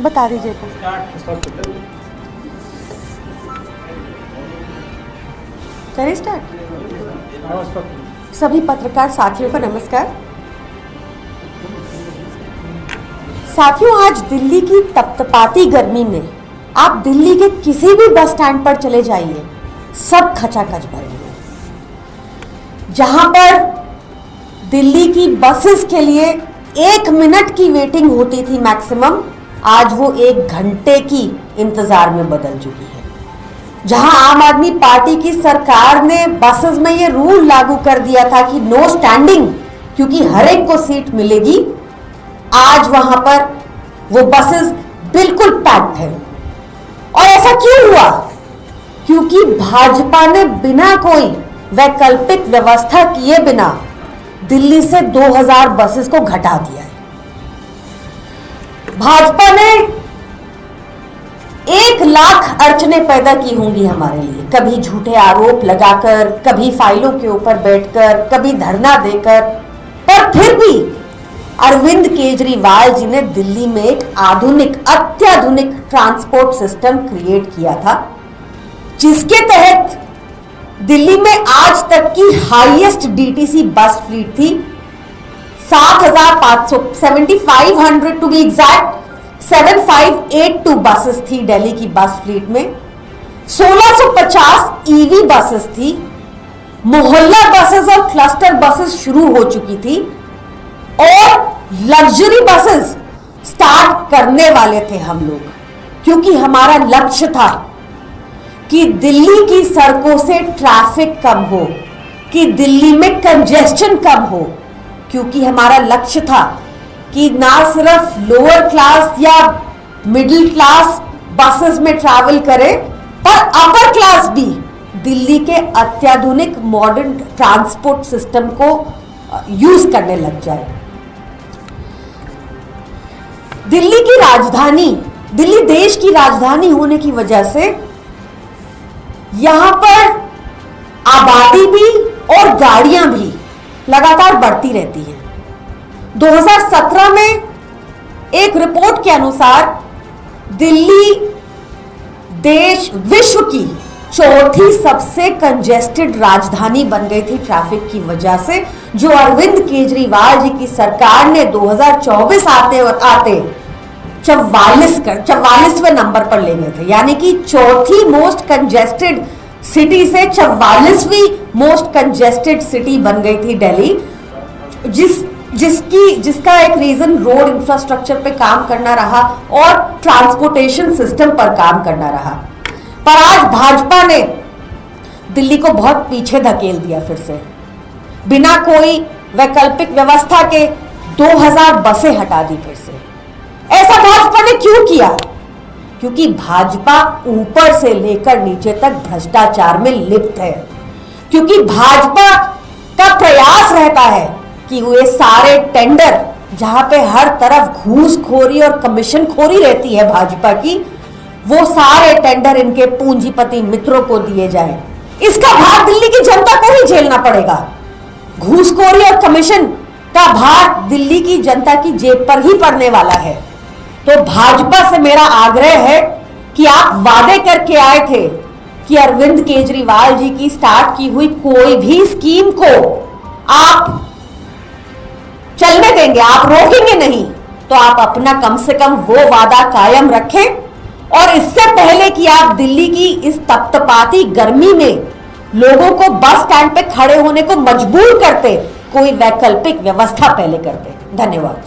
बता दीजिए। करें स्टार्ट। सभी पत्रकार साथियों को नमस्कार। साथियों, आज दिल्ली की तपतपाती गर्मी में आप दिल्ली के किसी भी बस स्टैंड पर चले जाइए, सब खचाखच भरे हैं। जहां पर दिल्ली की बसेस के लिए 1 मिनट की वेटिंग होती थी मैक्सिमम, आज वो 1 घंटे की इंतजार में बदल चुकी है। जहां आम आदमी पार्टी की सरकार ने बसेस में ये रूल लागू कर दिया था कि नो स्टैंडिंग, क्योंकि हर एक को सीट मिलेगी, आज वहां पर वो बसेस बिल्कुल पैक्ड है। और ऐसा क्यों हुआ? क्योंकि भाजपा ने बिना कोई वैकल्पिक व्यवस्था किए बिना दिल्ली से 2000 बसेस को घटा दिया है। भाजपा ने 1 लाख अड़चने पैदा की होंगी हमारे लिए, कभी झूठे आरोप लगाकर, कभी फाइलों के ऊपर बैठकर, कभी धरना देकर, पर फिर भी अरविंद केजरीवाल जी ने दिल्ली में एक आधुनिक, अत्याधुनिक ट्रांसपोर्ट सिस्टम क्रिएट किया था, जिसके तहत दिल्ली में आज तक की हाईएस्ट डीटीसी बस फ्लीट थी 7500, 7500 टू बी एग्जैक्ट, 7582 बसेस थी दिल्ली की बस फ्लीट में। 1650 ईवी बसेस थी, मोहल्ला बसेस और क्लस्टर बसेस शुरू हो चुकी थी, और लग्जरी बसेस स्टार्ट करने वाले थे हम लोग, क्योंकि हमारा लक्ष्य था कि दिल्ली की सड़कों से ट्रैफिक कम हो, कि दिल्ली में कंजेस्शन कम हो, क्योंकि हमारा लक्ष्य था कि ना सिर्फ लोअर क्लास या मिडिल क्लास बसेस में ट्रैवल करे, पर अपर क्लास भी दिल्ली के अत्याधुनिक मॉडर्न ट्रांसपोर्ट सिस्टम को यूज करने लग जाए। दिल्ली की राजधानी, दिल्ली देश की राजधानी होने की वजह से यहां पर आबादी भी और गाड़ियां भी लगातार बढ़ती रहती हैं। 2017 में एक रिपोर्ट के अनुसार दिल्ली देश विश्व की 4थी सबसे कंजेस्टेड राजधानी बन गई थी ट्रैफिक की वजह से, जो अरविंद केजरीवाल जी की सरकार ने 2024 आते 44वें नंबर पर ले गए थे। यानी कि 4थी मोस्ट कंजेस्टेड सिटी से 44वीं मोस्ट कंजेस्टेड सिटी बन गई थी दिल्ली, जिसका एक रीजन रोड इंफ्रास्ट्रक्चर पे काम करना रहा और ट्रांसपोर्टेशन सिस्टम पर काम करना रहा। पर आज भाजपा ने दिल्ली को बहुत पीछे धकेल दिया फिर से, बिना कोई वैकल्पिक व्यवस्था के 2000 बसें हटा दी फिर से। ऐसा भाजपा ने क्यों किया? क्योंकि भाजपा ऊपर से लेकर नीचे तक भ्रष्टाचार में लिप्त है, क्योंकि भाजपा का प्रयास रहता है कि वे सारे टेंडर, जहां पे हर तरफ घूसखोरी और कमीशनखोरी रहती है भाजपा की, वो सारे टेंडर इनके पूंजीपति मित्रों को दिए जाए। इसका भार दिल्ली की जनता को ही झेलना पड़ेगा। घूसखोरी और कमीशन का भार दिल्ली की जनता की जेब पर ही पड़ने वाला है। तो भाजपा से मेरा आग्रह है कि आप वादे करके आए थे कि अरविंद केजरीवाल जी की स्टार्ट की हुई कोई भी स्कीम को आप चलने देंगे, आप रोकेंगे नहीं, तो आप अपना कम से कम वो वादा कायम रखें। और इससे पहले कि आप दिल्ली की इस तपतपाती गर्मी में लोगों को बस स्टैंड पे खड़े होने को मजबूर करते, कोई वैकल्पिक व्यवस्था पहले करते। धन्यवाद।